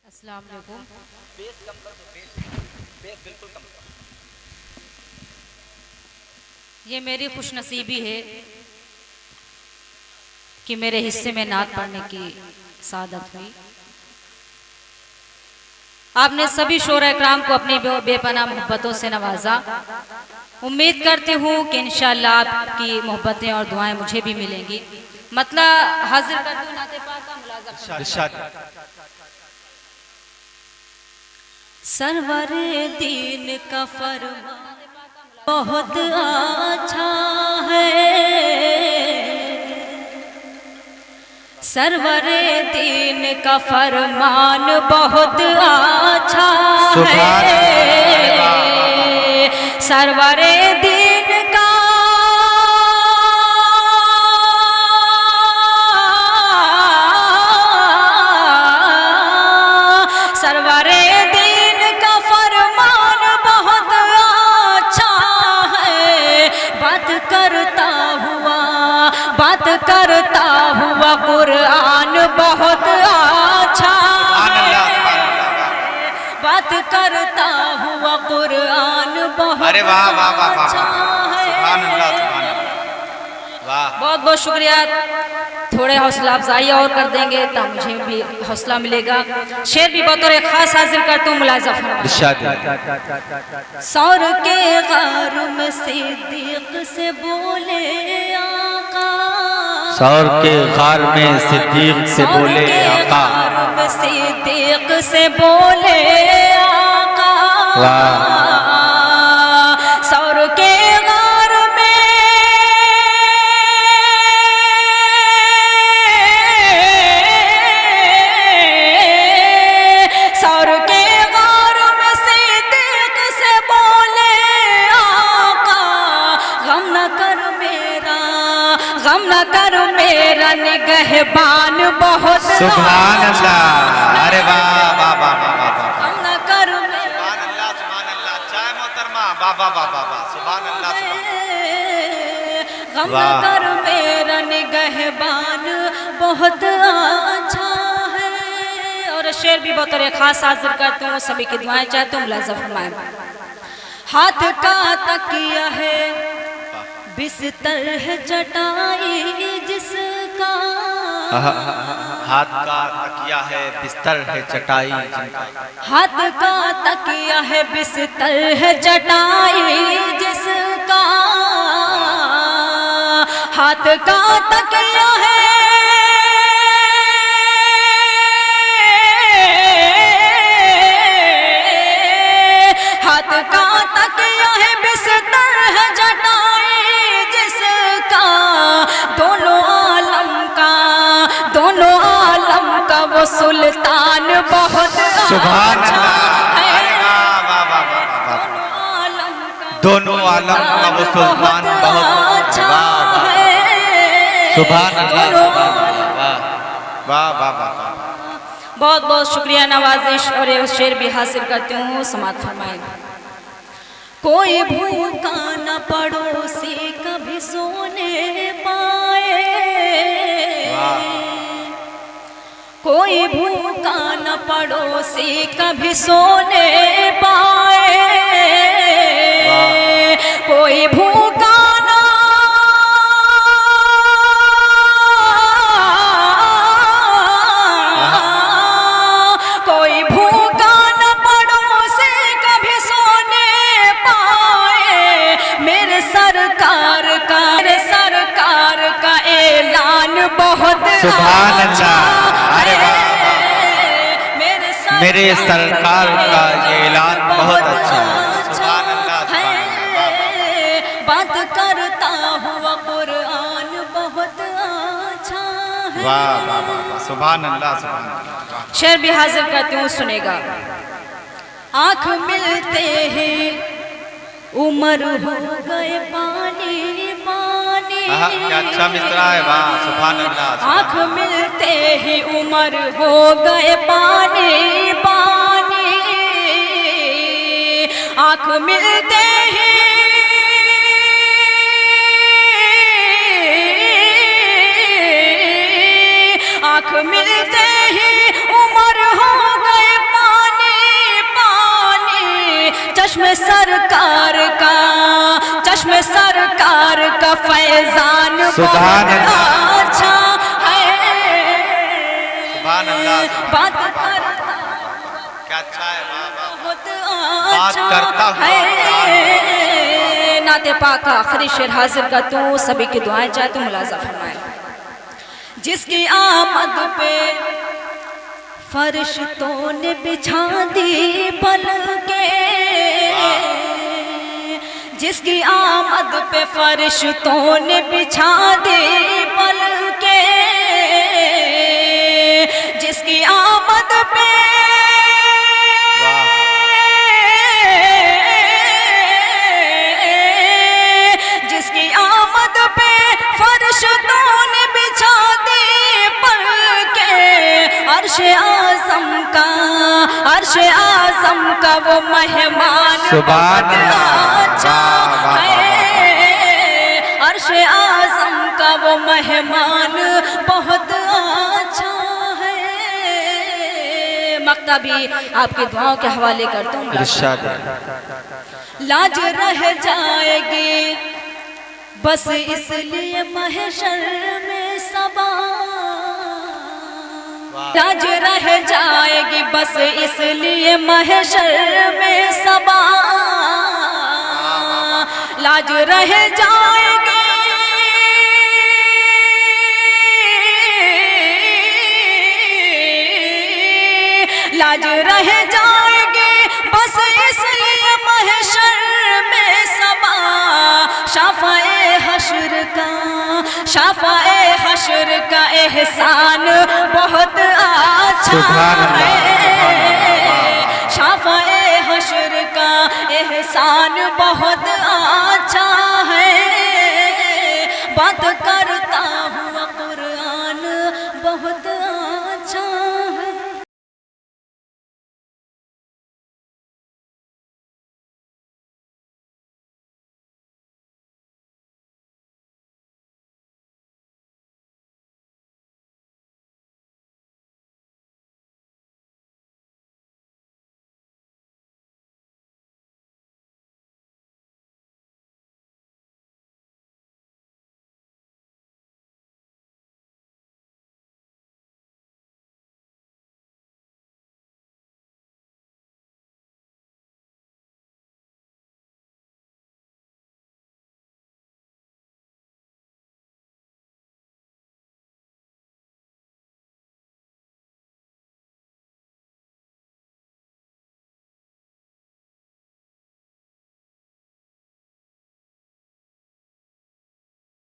अस्सलाम वालेकुम। बेस कम कर दो, बेस बिल्कुल कम कर। ये मेरी खुशनसीबी है कि मेरे हिस्से में नात पढ़ने की सादत हुई। आपने सभी शोरा इकराम को अपनी बेपनाह मोहब्बतों से नवाजा। उम्मीद करती हूँ कि इंशाअल्लाह आपकी मोहब्बतें और दुआएं मुझे भी मिलेंगी। मतलब हाजिर कर दूं नाते पाक का मुलाज़ा। सरवरे दीन का फरमान बहुत अच्छा है। सरवरे दीन का फरमान बहुत अच्छा है। सरवरे दीन का सरवरे दीन का फरमान बहुत अच्छा है। बात करता हुआ कुरान बहुत अच्छा है। बात करता हुआ कुरान बहुत अरे वाह वाह वाह वाह, अच्छा है। सुभान अल्लाह, सुभान अल्लाह, वाह। बहुत बहुत शुक्रिया। थोड़े हौसला अफजाई और कर देंगे तो मुझे भी हौसला मिलेगा। शेर भी बतौर खास हाजिर करता हूँ, मुलाज़ा फरमाइए। सौर के गार में सिद्दीक से बोले आका। सौर के गार में सिद्दीक से बोले आका। सिद्दीक से बोले आका। सौर के गार में सौर के गार में सिद्दीक से बोले आका। गम न कर मेरा निगहबान बहुत सुभान अल्लाह, अरे वाह वाह वाह वाह वाह, गम न कर सुभान अल्लाह, सुभान अल्लाह। चाय मोहतरमा, वाह वाह वाह वाह वाह, सुभान अल्लाह, गम न कर मेरा निगहबान बहुत अच्छा है। और शेर भी बतौर खास हाजिर करते हूँ, सभी की दुआएं चाहते हूँ, मुलाज़ा फरमाएं। हाथ का तकिया है बिस्तर है चटाई जिसका। हाथ का तकिया है बिस्तर है चटाई जिनका। हाथ का तकिया है बिस्तर है चटाई जिसका। हाथ का तकिया है हाथ का तकिया है बिस्तर है चटाई जिसका। दोनों आलम का वो सुल्तान बहुत सुभान अच्छा अल्लाह, है। अरे वाह वाह वाह वाह वाह, दोनों आलम का वो सुल्तान बहुत अच्छा वाह वाह, है। सुभान अल्लाह, सुभान अल्लाह, वाह वाह वाह वाह। बहुत बहुत शुक्रिया नवाजिश। और ये शेर भी हासिल करती हूँ, समात फरमाएं। कोई भूखा न पड़ोसी कभी सोने पाए। कोई भूखा न पड़ोसी कभी सोने पाए। कोई भूखा न कोई भूखा न पड़ोसी कभी सोने पाए। मेरे सरकार का ऐलान बहुत सुभान अल्लाह, अरे वाह वाह, मेरे सरकार का ये ऐलान बहुत अच्छा है। सुभान अल्लाह, सुभान अल्लाह, बात करता हुआ कुरान बहुत अच्छा है। वाह वाह वाह वाह, सुभान अल्लाह, सुभान अल्लाह। शेर भी हाजिर करती हूँ, सुनेगा। आँख मिलते ही उमर हो गए पानी पानी। क्या अच्छा मिसरा है, वाह सुभान अल्लाह। आँख मिलते ही उमर हो गए पानी पानी। आँख मिलते ही आँख मिलते ही उमर हो गए फैजान सुभान बहुत अच्छा है। सुभान अल्लाह, बात करता क्या अच्छा है, वाह वाह। बहुत बात अच्छा करता हुआ है। नाते पाक का आखिरी शेर हाजिर कर तू, सभी की दुआएं चाहे तो मुलाजा फरमाए। जिसकी आमद पे फरिश्तों ने बिछा दी पलके, जिसकी आमद पे फरिश्तों ने बिछा दी पलके, जिसकी आमद पे जिसकी आमद पे फरिश्तों ने बिछा दी पलके, अर्शे आज़म का वो मेहमान सुभान अच्छा है। अर्शे आज़म का वो मेहमान बहुत अच्छा है। मक्ता भी आपकी दुआओं के हवाले करता हूँ। इरशाद। लाज रह जाएगी बस इसलिए महशर में सबा, लाज रह जाएगी बस इसलिए महशर में सबा, लाज रह जाएगी लाज रह जाएगी बस इसलिए महशर में सबा। शाफ़ाए हश्र का एहसान बहुत अच्छा है। शाफ़ाए हश्र का एहसान बहुत अच्छा है। बात करता हुआ कुरान बहुत